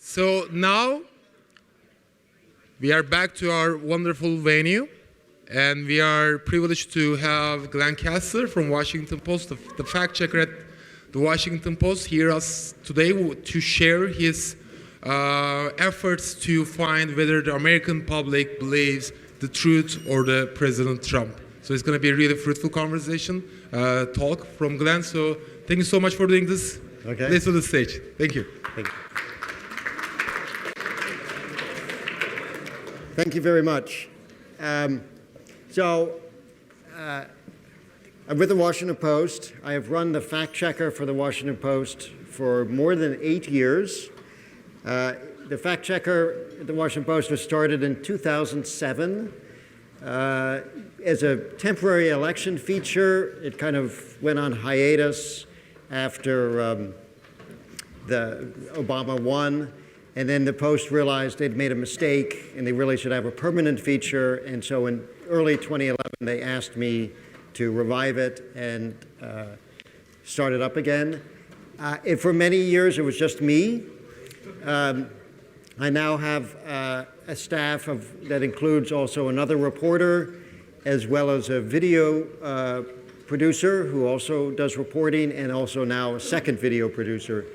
So now we are back to our wonderful venue, and we are privileged to have Glenn Kessler from Washington Post, the fact checker at the Washington Post, here us today to share his efforts to find whether the American public believes the truth or the President Trump. So it's going to be a really fruitful conversation, talk from Glenn. So thank you so much for doing this. Okay. Please to the stage. Thank you. Thank you. Thank you very much. I'm with the Washington Post. I have run the fact checker for the Washington Post for more than 8 years. The fact checker at the Washington Post was started in 2007 as a temporary election feature. It kind of went on hiatus after the Obama won. And then the Post realized they'd made a mistake and they really should have a permanent feature. And so in early 2011, they asked me to revive it and start it up again. And for many years, it was just me. I now have a staff that includes also another reporter, as well as a video producer who also does reporting, and also now a second video producer.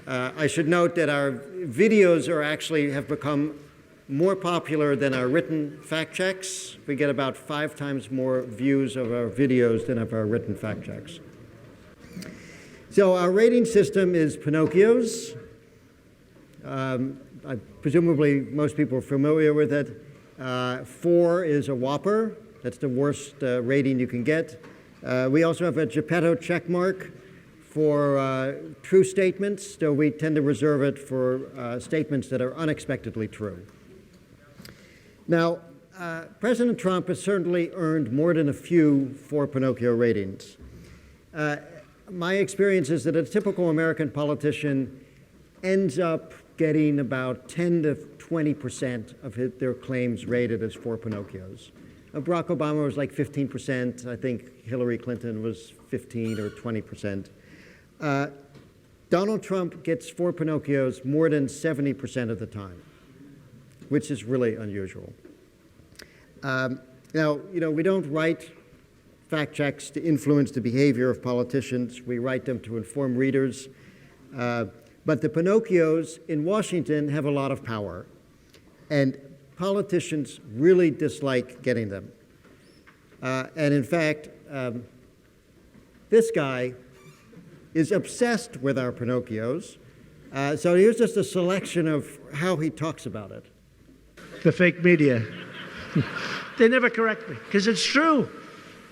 I should note that our videos have become more popular than our written fact checks. We get about 5 times more views of our videos than of our written fact checks. So our rating system is Pinocchio's. Presumably most people are familiar with it. 4 is a whopper. That's the worst rating you can get. We also have a Geppetto check mark for true statements, though we tend to reserve it for statements that are unexpectedly true. Now, President Trump has certainly earned more than a few 4 Pinocchio ratings. My experience is that a typical American politician ends up getting about 10 to 20% of their claims rated as 4 Pinocchios. Barack Obama was like 15%. I think Hillary Clinton was 15 or 20%. Donald Trump gets 4 Pinocchios more than 70% of the time, which is really unusual. Now, we don't write fact checks to influence the behavior of politicians. We write them to inform readers. But the Pinocchios in Washington have a lot of power, and politicians really dislike getting them. And in fact, this guy is obsessed with our Pinocchios. So here's just a selection of how he talks about it. The fake media. They never correct me, because it's true.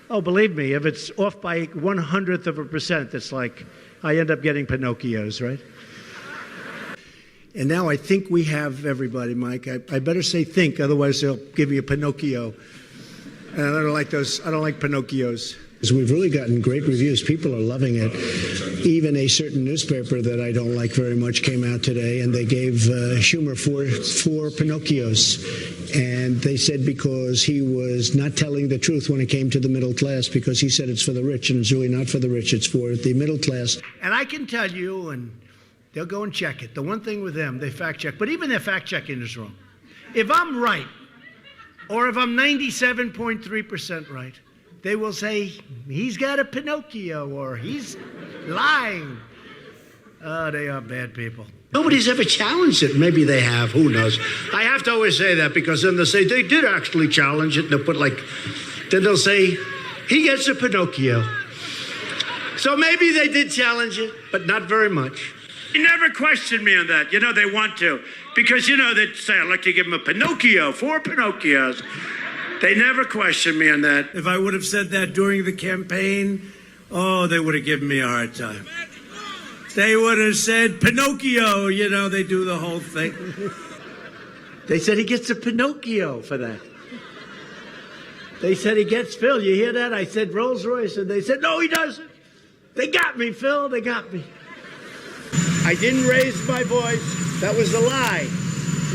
Oh, believe me, if it's off by 0.01%, it's like I end up getting Pinocchios, right? And now I think we have everybody, Mike. I better say think, otherwise they'll give you a Pinocchio. And I don't like those. I don't like Pinocchios. We've really gotten great reviews. People are loving it. Even a certain newspaper that I don't like very much came out today, and they gave Schumer four Pinocchios. And they said because he was not telling the truth when it came to the middle class, because he said it's for the rich, and it's really not for the rich, it's for the middle class. And I can tell you, and they'll go and check it. The one thing with them, they fact check. But even their fact checking is wrong. If I'm right, or if I'm 97.3% right, they will say, he's got a Pinocchio, or he's lying. Oh, they are bad people. Nobody's ever challenged it. Maybe they have. Who knows? I have to always say that, because then they'll say they did actually challenge it. And they'll put then they'll say, he gets a Pinocchio. So maybe they did challenge it, but not very much. They never question me on that. They want to. Because, they say, I'd like to give him a Pinocchio, 4 Pinocchios. They never question me on that. If I would have said that during the campaign, oh, they would have given me a hard time. They would have said, Pinocchio, they do the whole thing. They said he gets a Pinocchio for that. They said he gets, Phil, you hear that? I said Rolls Royce, and they said, no, he doesn't. They got me, Phil, they got me. I didn't raise my voice. That was a lie.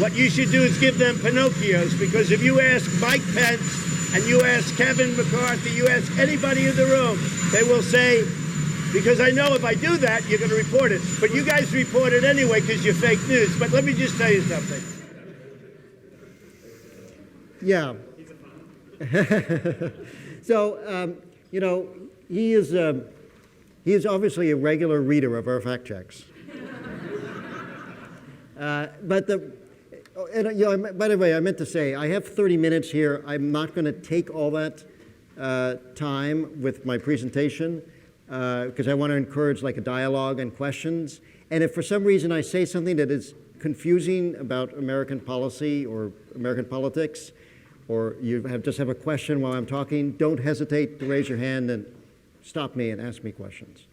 What you should do is give them Pinocchios, because if you ask Mike Pence and you ask Kevin McCarthy, you ask anybody in the room, they will say, Because I know if I do that, you're going to report it. But you guys report it anyway because you're fake news. But let me just tell you something. Yeah. So, you know, he is obviously a regular reader of our fact checks. But by the way, I meant to say, I have 30 minutes here. I'm not going to take all that time with my presentation because I want to encourage like a dialogue and questions. And if for some reason I say something that is confusing about American policy or American politics, or you just have a question while I'm talking, don't hesitate to raise your hand and stop me and ask me questions.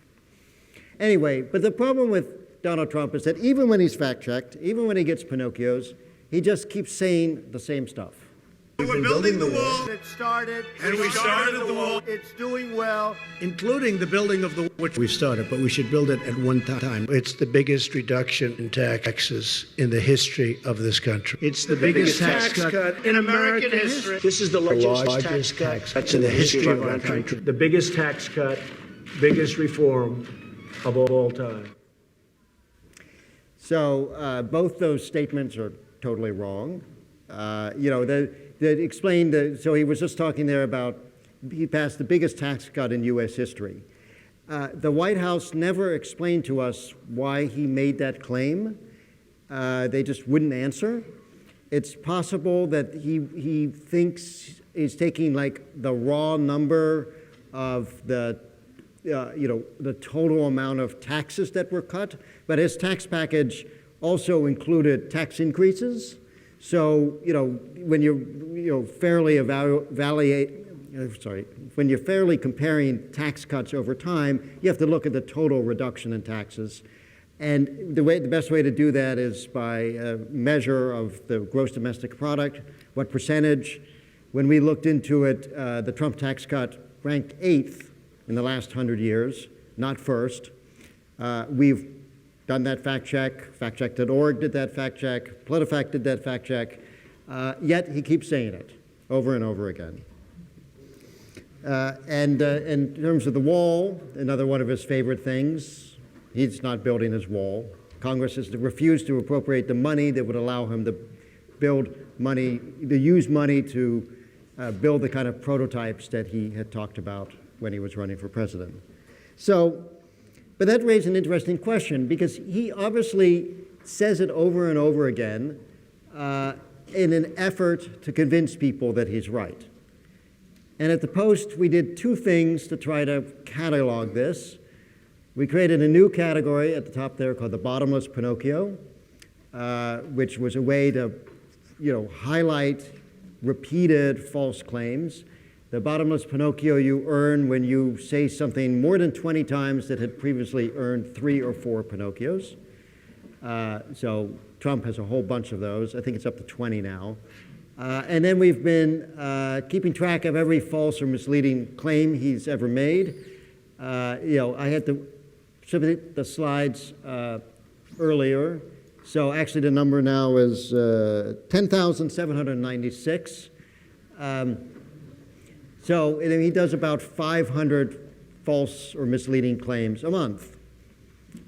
Anyway, but the problem with Donald Trump is that even when he's fact-checked, even when he gets Pinocchios, he just keeps saying the same stuff. We're building the wall. It started. And we started the wall. It's doing well. Including the building of the wall, which we started, but we should build it at one time. It's the biggest reduction in taxes in the history of this country. It's the biggest tax cut in American history. This is the largest tax cut in the history of our country. The biggest tax cut, biggest reform of all time. So both those statements are totally wrong. You know, that explained, so he was just talking there about, he passed the biggest tax cut in U.S. history. The White House never explained to us why he made that claim. They just wouldn't answer. It's possible that he thinks he's taking like the raw number of the, you know, the total amount of taxes that were cut, but his tax package also included tax increases. So, you know, when you're fairly when you're fairly comparing tax cuts over time, you have to look at the total reduction in taxes. And the best way to do that is by a measure of the gross domestic product, what percentage. When we looked into it, the Trump tax cut ranked 8th in the last 100 years, not first. We've done that fact check. Factcheck.org did that fact check. PolitiFact did that fact check. Yet he keeps saying it over and over again. And in terms of the wall, another one of his favorite things, he's not building his wall. Congress has refused to appropriate the money that would allow him to use money to build the kind of prototypes that he had talked about when he was running for president. So, but that raised an interesting question because he obviously says it over and over again in an effort to convince people that he's right. And at the Post, we did two things to try to catalog this. We created a new category at the top there called the Bottomless Pinocchio, which was a way to, you know, highlight repeated false claims. The bottomless Pinocchio you earn when you say something more than 20 times that had previously earned 3 or 4 Pinocchios. So Trump has a whole bunch of those. I think it's up to 20 now. And then we've been keeping track of every false or misleading claim he's ever made. You know, I had to submit the slides earlier. So actually the number now is 10,796. So he does about 500 false or misleading claims a month.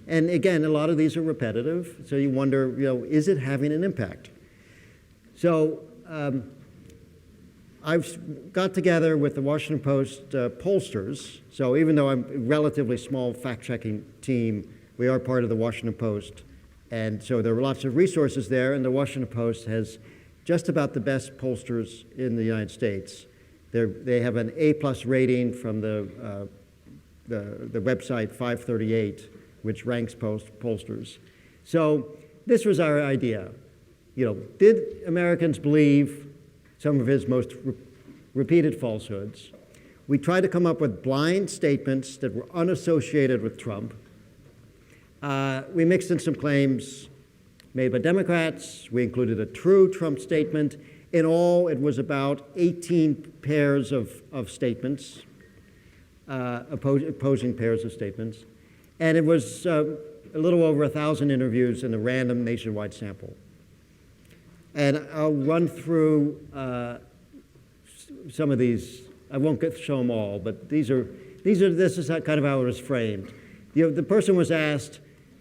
And again, a lot of these are repetitive. So you wonder, you know, is it having an impact? So I've got together with the Washington Post pollsters. So even though I'm a relatively small fact-checking team, we are part of the Washington Post. And so there are lots of resources there, and the Washington Post has just about the best pollsters in the United States. They have an A+ rating from the website 538, which ranks pollsters. So this was our idea. You know, did Americans believe some of his most repeated falsehoods? We tried to come up with blind statements that were unassociated with Trump. We mixed in some claims made by Democrats. We included a true Trump statement. In all, it was about 18 pairs of statements, opposing pairs of statements. And it was a little over 1,000 interviews in a random nationwide sample. And I'll run through some of these. I won't show them all, but this is kind of how it was framed. The person was asked,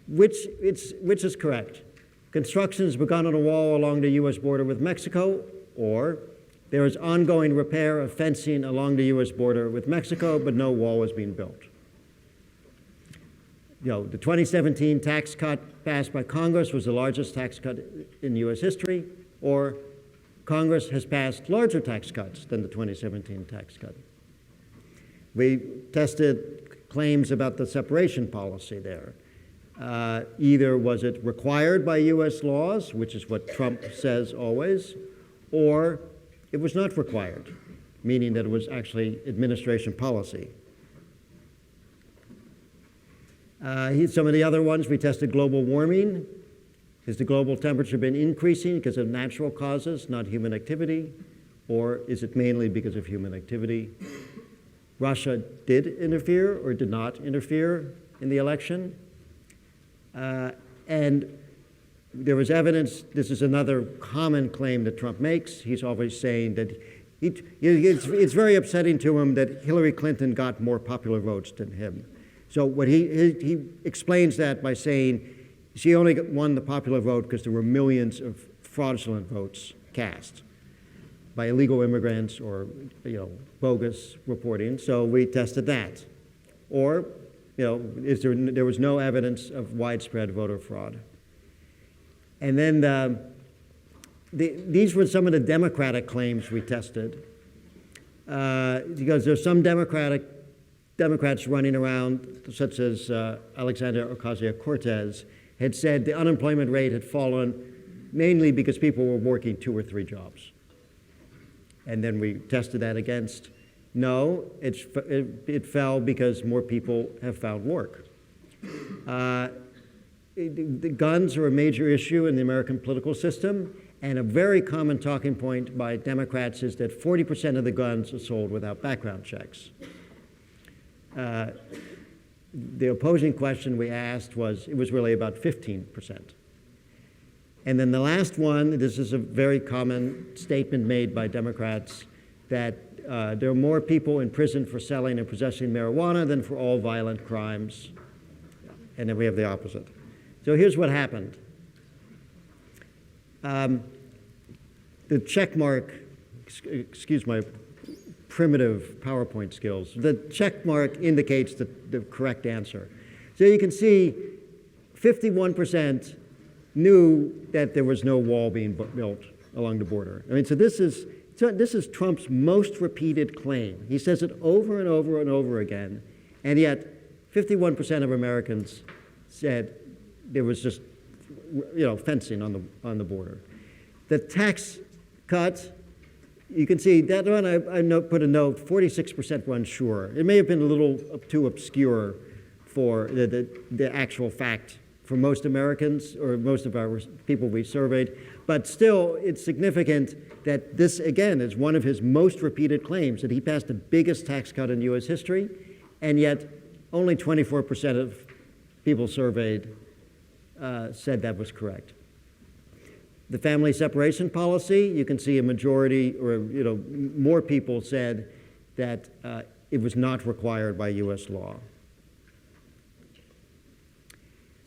which is correct? Construction has begun on a wall along the U.S. border with Mexico, or there is ongoing repair of fencing along the U.S. border with Mexico, but no wall is being built. The 2017 tax cut passed by Congress was the largest tax cut in U.S. history, or Congress has passed larger tax cuts than the 2017 tax cut. We tested claims about the separation policy there. Either was it required by U.S. laws, which is what Trump says always, or it was not required, meaning that it was actually administration policy. Some of the other ones, we tested global warming. Has the global temperature been increasing because of natural causes, not human activity? Or is it mainly because of human activity? Russia did interfere or did not interfere in the election. And there was evidence, this is another common claim that Trump makes. He's always saying that it's very upsetting to him that Hillary Clinton got more popular votes than him. So what he explains that by saying she only won the popular vote because there were millions of fraudulent votes cast by illegal immigrants or bogus reporting. So we tested that. Or there was no evidence of widespread voter fraud. And then these were some of the Democratic claims we tested. Because there's some Democrats running around, such as Alexandria Ocasio-Cortez, had said the unemployment rate had fallen mainly because people were working 2 or 3 jobs. And then we tested that against, no, it fell because more people have found work. The guns are a major issue in the American political system, and a very common talking point by Democrats is that 40% of the guns are sold without background checks. The opposing question we asked was really about 15%. And then the last one, this is a very common statement made by Democrats, that there are more people in prison for selling and possessing marijuana than for all violent crimes. And then we have the opposite. So here's what happened. The check mark, excuse my primitive PowerPoint skills, the check mark indicates the correct answer. So you can see 51% knew that there was no wall being built along the border. I mean, so this is Trump's most repeated claim. He says it over and over and over again, and yet 51% of Americans said there was just, fencing on the border. The tax cut, you can see that one, I put a note, 46% were unsure. It may have been a little too obscure for the actual fact for most Americans or most of our people we surveyed, but still it's significant that this, again, is one of his most repeated claims, that he passed the biggest tax cut in U.S. history, and yet only 24% of people surveyed said that was correct. The family separation policy, you can see a majority, or more people said that it was not required by U.S. law.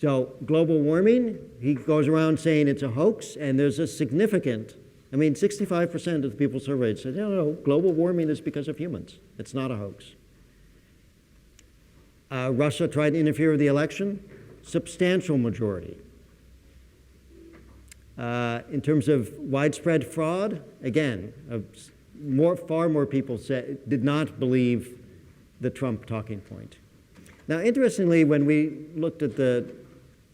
So global warming, he goes around saying it's a hoax, and there's a significant, 65% of the people surveyed said, no, global warming is because of humans. It's not a hoax. Russia tried to interfere with the election, substantial majority. In terms of widespread fraud, again, far more people did not believe the Trump talking point. Now, interestingly, when we looked at the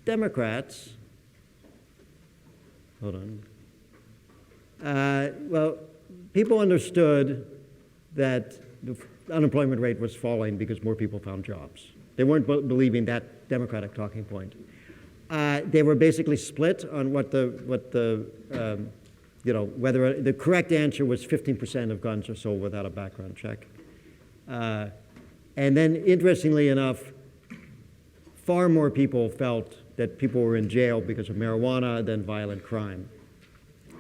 Democrats, people understood that the unemployment rate was falling because more people found jobs. They weren't believing that Democratic talking point. They were basically split on whether the correct answer was 15% of guns are sold without a background check. And then, interestingly enough, far more people felt that people were in jail because of marijuana than violent crime.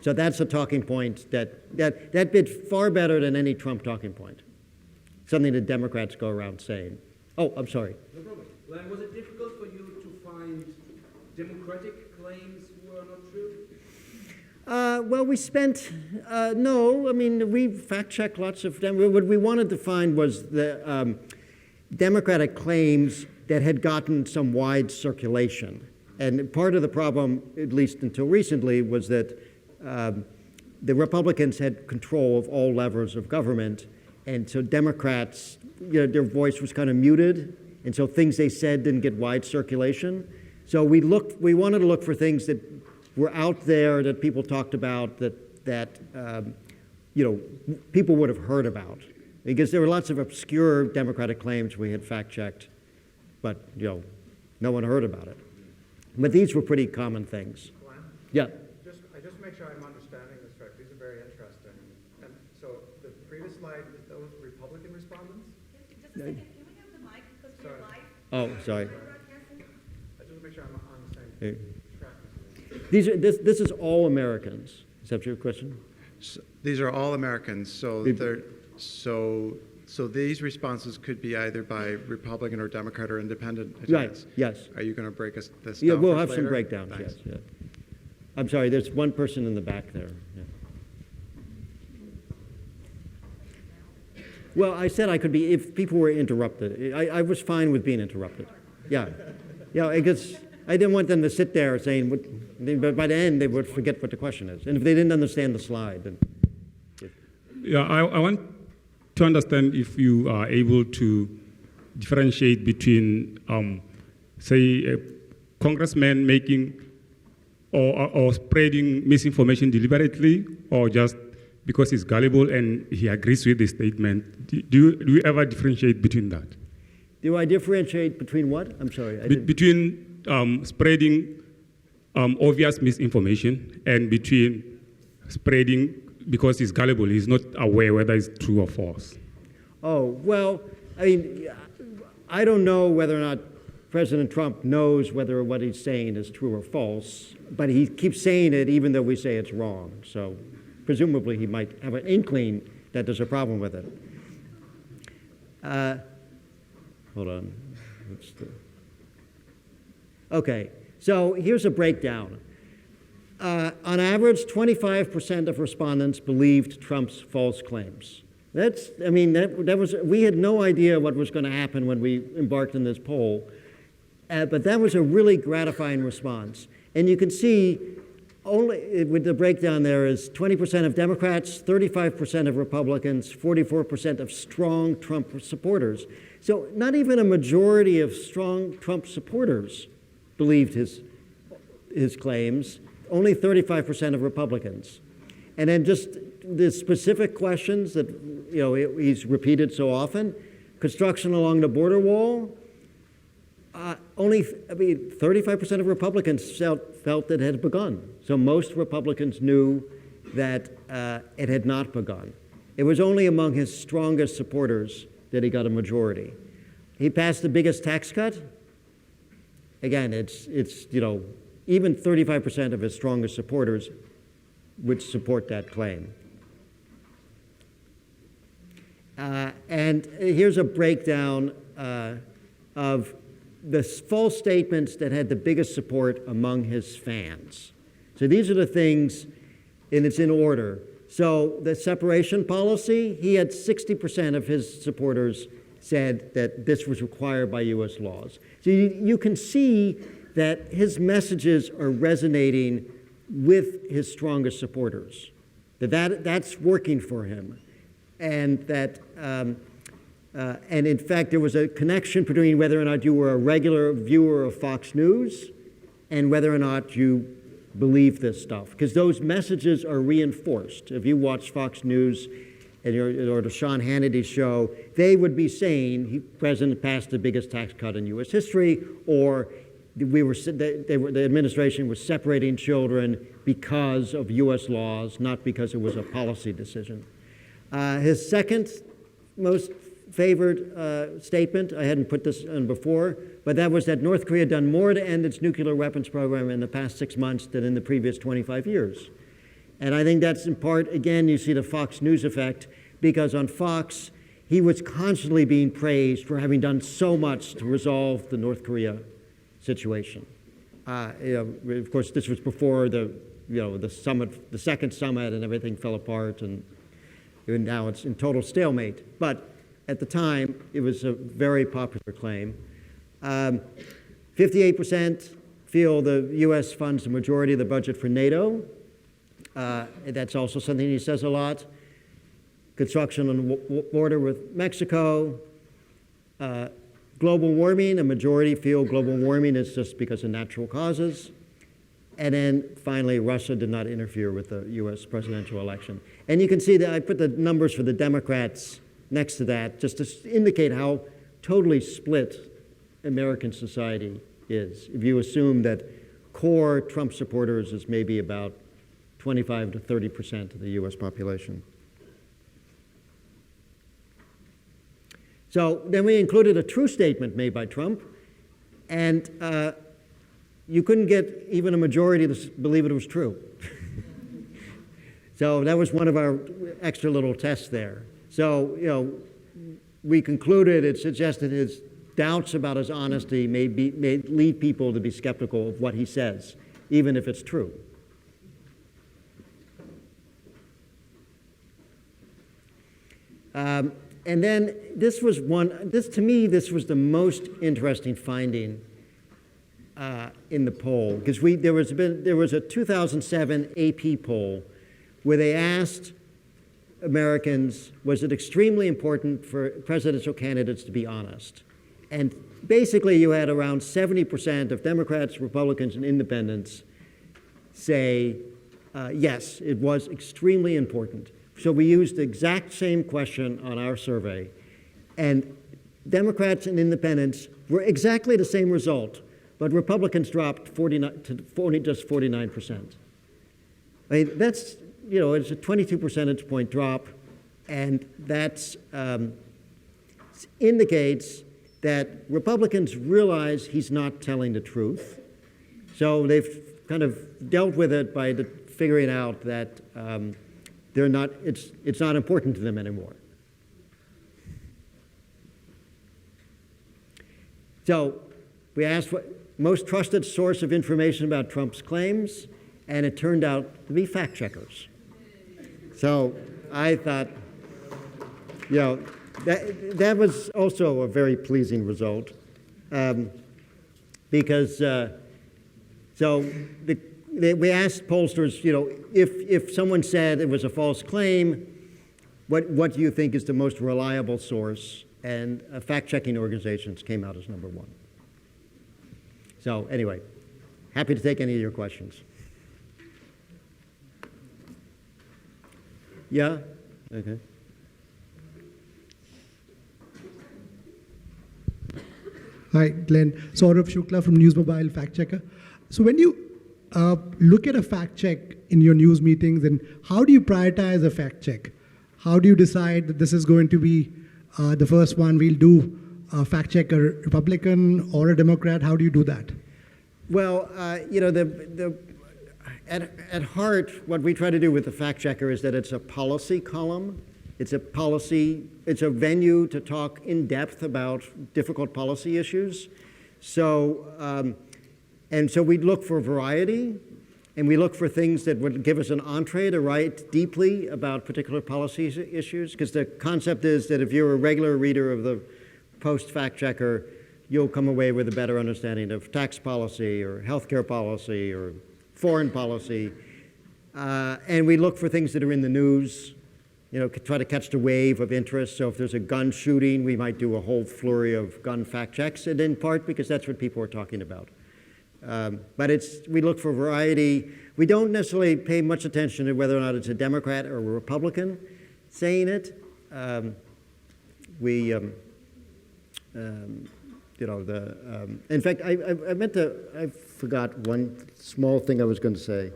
So that's a talking point that did far better than any Trump talking point. Something that Democrats go around saying. Oh, I'm sorry. No problem. Glenn, was it difficult for you to find Democratic claims were not true? Well, we spent, no, I mean, we fact-checked lots of them. What we wanted to find was the Democratic claims that had gotten some wide circulation. And part of the problem, at least until recently, was that the Republicans had control of all levers of government, and so Democrats, their voice was kind of muted, and so things they said didn't get wide circulation. So we wanted to look for things that were out there that people talked about that people would have heard about, because there were lots of obscure Democratic claims we had fact-checked, but no one heard about it. But these were pretty common things. Glenn? Yeah. I just make sure I'm understanding this right. These are very interesting. And so the previous slide, those Republican respondents? Just a second. Can we have the mic because we're live? Oh, sorry. I just make sure I'm on the same track. This is all Americans. Is that your question? So these are all Americans. So these responses could be either by Republican or Democrat or independent attendance. Right. Yes. Are you going to break this down? Yeah, we'll for us have some later? breakdowns. Thanks. Yes. Yeah. I'm sorry. There's one person in the back there. Yeah. Well, I said I could be if people were interrupted. I was fine with being interrupted. Yeah. Yeah. Because I didn't want them to sit there saying, but by the end they would forget what the question is, and if they didn't understand the slide, then. Yeah, I want to understand if you are able to differentiate between, say, a congressman making or spreading misinformation deliberately, or just because he's gullible and he agrees with the statement. Do you ever differentiate between that? Do I differentiate between what? I'm sorry. Between spreading obvious misinformation and between spreading because he's gullible, he's not aware whether it's true or false. Oh, well, I mean, I don't know whether or not President Trump knows whether what he's saying is true or false, but he keeps saying it even though we say it's wrong. So presumably he might have an inkling that there's a problem with it. Hold on. Okay, so here's a breakdown. On average, 25% of respondents believed Trump's false claims. We had no idea what was going to happen when we embarked on this poll, but that was a really gratifying response. And you can see, only with the breakdown there is 20% of Democrats, 35% of Republicans, 44% of strong Trump supporters. So not even a majority of strong Trump supporters believed his claims. Only 35% of Republicans. And then just the specific questions that he's repeated so often. Construction along the border wall, 35% of Republicans felt it had begun. So most Republicans knew that it had not begun. It was only among his strongest supporters that he got a majority. He passed the biggest tax cut. Again, it's even 35% of his strongest supporters would support that claim. And here's a breakdown of the false statements that had the biggest support among his fans. So these are the things, and it's in order. So the separation policy, he had 60% of his supporters said that this was required by U.S. laws. So you can see that his messages are resonating with his strongest supporters. That's working for him. And that, and in fact, there was a connection between whether or not you were a regular viewer of Fox News and whether or not you believe this stuff. Because those messages are reinforced. If you watch Fox News or the Sean Hannity show, they would be saying, the president passed the biggest tax cut in U.S. history, or the administration was separating children because of U.S. laws, not because it was a policy decision. His second most favored statement, I hadn't put this on before, but that was that North Korea had done more to end its nuclear weapons program in the past 6 months than in the previous 25 years. And I think that's in part, again, you see the Fox News effect, because on Fox, he was constantly being praised for having done so much to resolve the North Korea situation. Of course, this was before the summit, the second summit, and everything fell apart, and now it's in total stalemate. But at the time, it was a very popular claim. 58% feel the U.S. funds the majority of the budget for NATO. That's also something he says a lot. Construction on the border with Mexico. Global warming, a majority feel global warming is just because of natural causes. And then finally, Russia did not interfere with the U.S. presidential election. And you can see that I put the numbers for the Democrats next to that just to indicate how totally split American society is. If you assume that core Trump supporters is maybe about 25 to 30% of the U.S. population. So then we included a true statement made by Trump, and you couldn't get even a majority to believe it was true. So that was one of our extra little tests there. So, we concluded it suggested his doubts about his honesty may lead people to be skeptical of what he says, even if it's true. And then this was to me, this was the most interesting finding in the poll, because there was a 2007 AP poll where they asked Americans, was it extremely important for presidential candidates to be honest? And basically you had around 70% of Democrats, Republicans, and independents say, yes, it was extremely important. So we used the exact same question on our survey, and Democrats and independents were exactly the same result, but Republicans dropped just 49%. I mean, that's, it's a 22 percentage point drop, and that indicates that Republicans realize he's not telling the truth. So they've kind of dealt with it by figuring out that it's not important to them anymore. So we asked what most trusted source of information about Trump's claims, and it turned out to be fact checkers. So I thought, that was also a very pleasing result, because we asked pollsters, if someone said it was a false claim, what do you think is the most reliable source? And fact-checking organizations came out as number one. So anyway, happy to take any of your questions. Yeah? Okay. Hi, Glenn. Saurabh Shukla from News Mobile Fact Checker. So when you look at a fact check in your news meetings, and how do you prioritize a fact check? How do you decide that this is going to be the first one we'll do, fact check a Republican or a Democrat? How do you do that? Well, at heart, what we try to do with the fact checker is that it's a policy column. It's a venue to talk in depth about difficult policy issues. So, and so we look for variety, and we look for things that would give us an entree to write deeply about particular policy issues, because the concept is that if you're a regular reader of the Post fact checker, you'll come away with a better understanding of tax policy or healthcare policy or foreign policy. And we look for things that are in the news, try to catch the wave of interest. So if there's a gun shooting, we might do a whole flurry of gun fact checks, and in part because that's what people are talking about. But we look for variety. We don't necessarily pay much attention to whether or not it's a Democrat or a Republican saying it. In fact, I forgot one small thing I was going to say.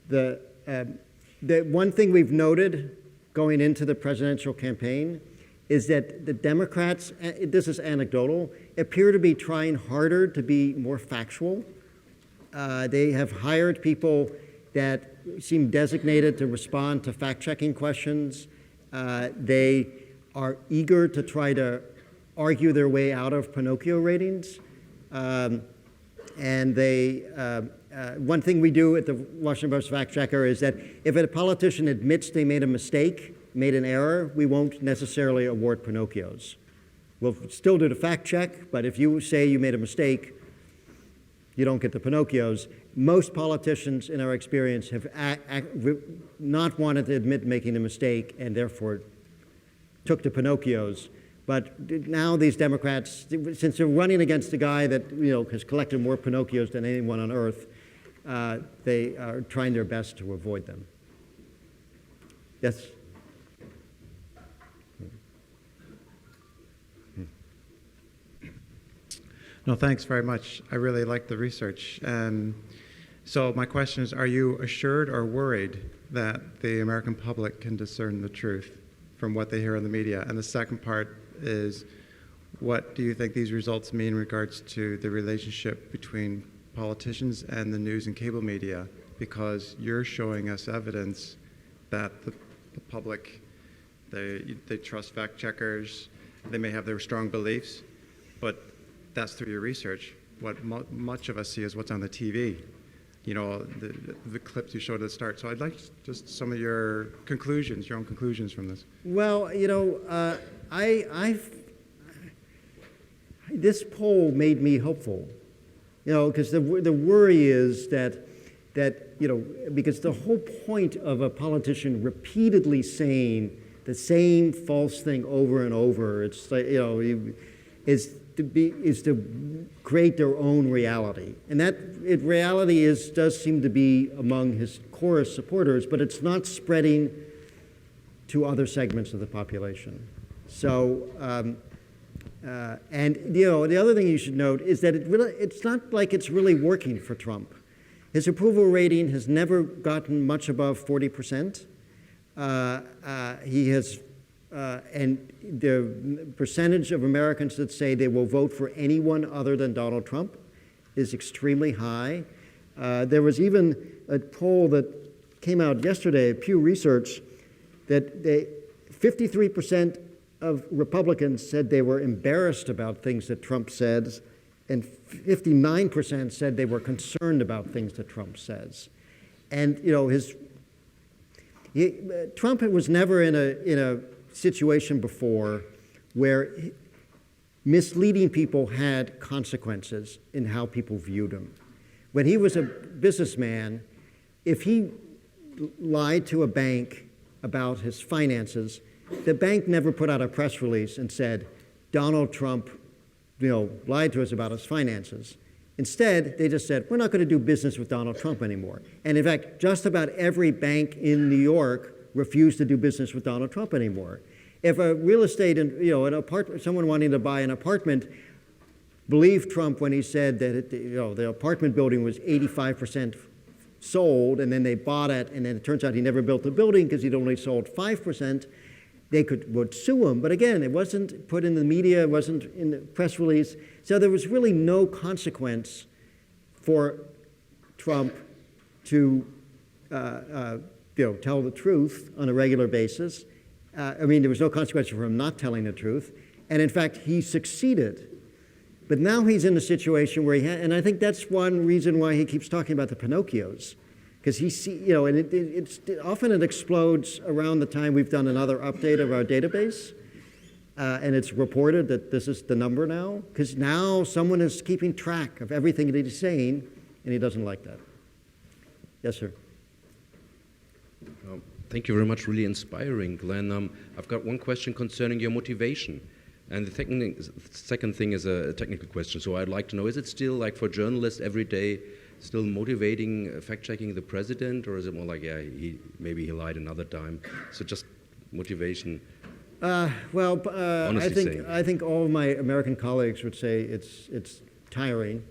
The one thing we've noted going into the presidential campaign is that the Democrats, this is anecdotal, appear to be trying harder to be more factual They have hired people that seem designated to respond to fact-checking questions. They are eager to try to argue their way out of Pinocchio ratings. And one thing we do at the Washington Post fact checker is that if a politician admits they made a mistake, made an error, we won't necessarily award Pinocchios. We'll still do the fact check, but if you say you made a mistake, you don't get the Pinocchios. Most politicians, in our experience, have not wanted to admit making a mistake and therefore took the Pinocchios. But now these Democrats, since they're running against a guy that has collected more Pinocchios than anyone on earth, they are trying their best to avoid them. Yes? No, thanks very much. I really like the research. So my question is, are you assured or worried that the American public can discern the truth from what they hear in the media? And the second part is, what do you think these results mean in regards to the relationship between politicians and the news and cable media? Because you're showing us evidence that the public, they trust fact checkers, they may have their strong beliefs, but that's through your research. What much of us see is what's on the TV, the clips you showed at the start. So I'd like just some of your conclusions, your own conclusions from this. Well, this poll made me hopeful, because the worry is that because the whole point of a politician repeatedly saying the same false thing over and over, it's like, is to create their own reality. And that reality does seem to be among his core supporters, but it's not spreading to other segments of the population. So, and the other thing you should note is that it's not like it's really working for Trump. His approval rating has never gotten much above 40%. He has and the percentage of Americans that say they will vote for anyone other than Donald Trump is extremely high. There was even a poll that came out yesterday, Pew Research, that 53% of Republicans said they were embarrassed about things that Trump said, and 59% said they were concerned about things that Trump says. And Trump was never in a situation before where misleading people had consequences in how people viewed him. When he was a businessman, if he lied to a bank about his finances, the bank never put out a press release and said, Donald Trump, lied to us about his finances. Instead, they just said, we're not going to do business with Donald Trump anymore. And in fact, just about every bank in New York refused to do business with Donald Trump anymore. If a real estate, someone wanting to buy an apartment believed Trump when he said that the apartment building was 85% sold, and then they bought it, and then it turns out he never built the building because he'd only sold 5%, they would sue him. But again, it wasn't put in the media, it wasn't in the press release, so there was really no consequence for Trump to tell the truth on a regular basis. There was no consequence for him not telling the truth. And in fact, he succeeded. But now he's in a situation where and I think that's one reason why he keeps talking about the Pinocchios. Because and often it explodes around the time we've done another update of our database. And it's reported that this is the number now. Because now someone is keeping track of everything that he's saying, and he doesn't like that. Yes, sir. Thank you very much, really inspiring, Glenn. I've got one question concerning your motivation. And the second thing is a technical question. So I'd like to know, is it still like for journalists every day, still motivating, fact-checking the president? Or is it more like, maybe he lied another time? So just motivation. I think all of my American colleagues would say it's tiring.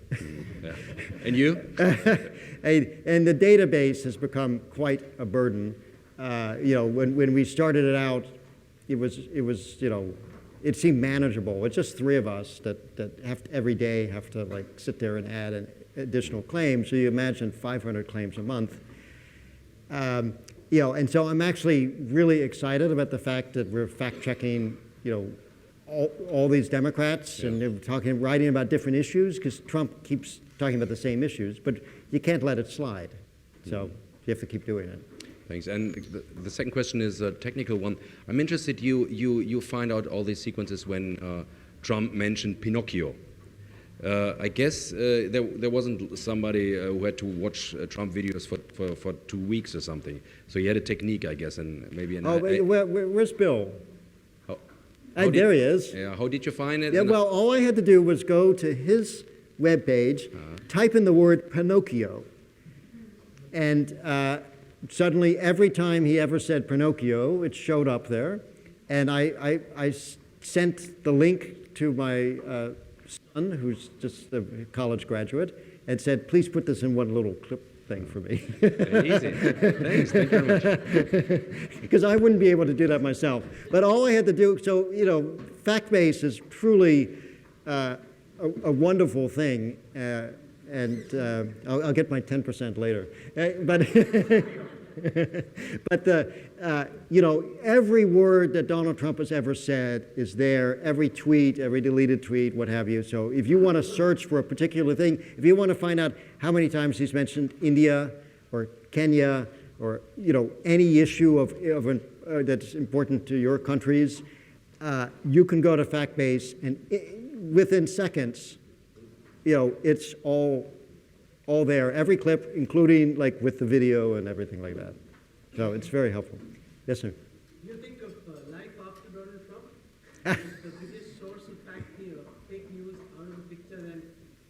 Yeah. And you? And the database has become quite a burden. When we started it out, it seemed manageable. It's just three of us that have to, every day have to sit there and add additional claims. So you imagine 500 claims a month. And so I'm actually really excited about the fact that we're fact-checking, all these Democrats, and they're writing about different issues, because Trump keeps talking about the same issues, but you can't let it slide. So you have to keep doing it. Thanks. And the second question is a technical one. I'm interested, you find out all these sequences when Trump mentioned Pinocchio. I guess there wasn't somebody who had to watch Trump videos for 2 weeks or something. So he had a technique, I guess, and maybe an... Where's Bill? There he is. Yeah, how did you find it? Yeah, well, all I had to do was go to his webpage, type in the word Pinocchio, and suddenly every time he ever said Pinocchio, it showed up there. And I sent the link to my son, who's just a college graduate, and said, please put this in one little clip thing for me. Easy. Thanks. Thank you very much. Because I wouldn't be able to do that myself. But all I had to do, so, FactBase is truly a wonderful thing. And I'll get my 10% later. But every word that Donald Trump has ever said is there, every tweet, every deleted tweet, what have you. So if you want to search for a particular thing, if you want to find out how many times he's mentioned India or Kenya or any issue that's important to your countries, you can go to FactBase, and within seconds, it's all there, every clip, including with the video and everything like that. So it's very helpful. Yes, sir. You think of life after Donald Trump? The biggest source of fake news out of the picture, and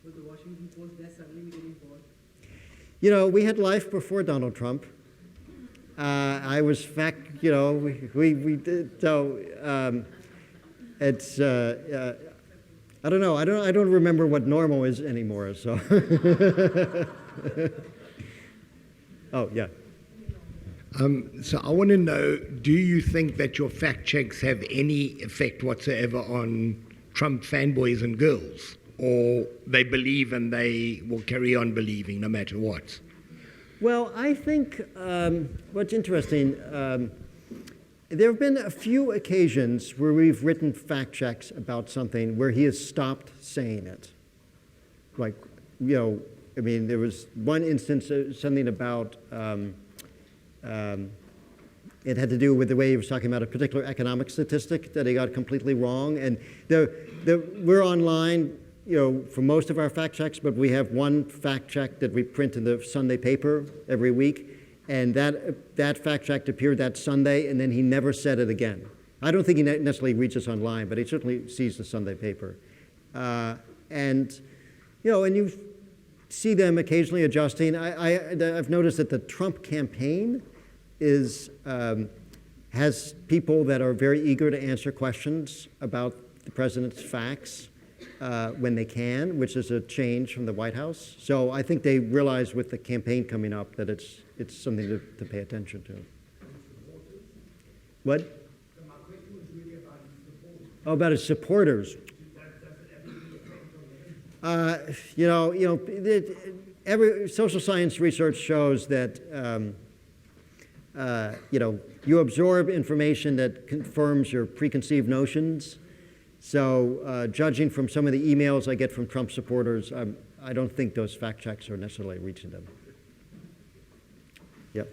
with the Washington Post, they're suddenly getting bored. We had life before Donald Trump. I was we did, so it's, I don't know. I don't remember what normal is anymore. So. Oh yeah. So I want to know: do you think that your fact checks have any effect whatsoever on Trump fanboys and girls, or they believe and they will carry on believing no matter what? Well, I think what's interesting. There have been a few occasions where we've written fact checks about something where he has stopped saying it. There was one instance, something about, it had to do with the way he was talking about a particular economic statistic that he got completely wrong. And we're online, for most of our fact checks, but we have one fact check that we print in the Sunday paper every week. And that fact check appeared that Sunday, and then he never said it again. I don't think he necessarily reaches online, but he certainly sees the Sunday paper. And you see them occasionally adjusting. I've noticed that the Trump campaign has people that are very eager to answer questions about the president's facts when they can, which is a change from the White House. So I think they realize with the campaign coming up that it's something to pay attention to. What? My question was really about his supporters. Oh, about his supporters. Every social science research shows that you absorb information that confirms your preconceived notions. So judging from some of the emails I get from Trump supporters, I don't think those fact checks are necessarily reaching them. Yep.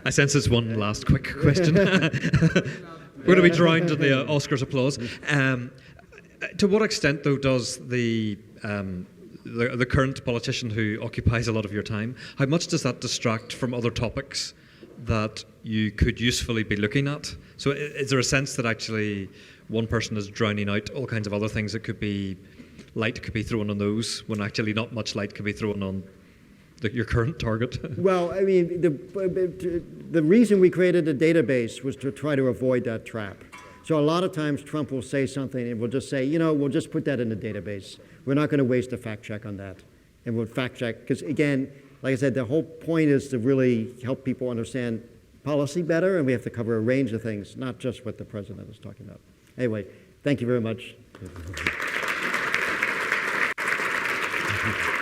I sense there's one last quick question. We're going to be drowned in the Oscars applause. To what extent, though, does the current politician who occupies a lot of your time, how much does that distract from other topics that you could usefully be looking at? So is there a sense that actually one person is drowning out all kinds of other things that could be, light could be thrown on those, when actually not much light could be thrown on your current target? Well, I mean, the reason we created a database was to try to avoid that trap. So a lot of times Trump will say something and we'll just say, we'll just put that in the database. We're not going to waste a fact check on that. And we'll fact check, because again, like I said, the whole point is to really help people understand policy better, and we have to cover a range of things, not just what the president is talking about. Anyway, thank you very much. you.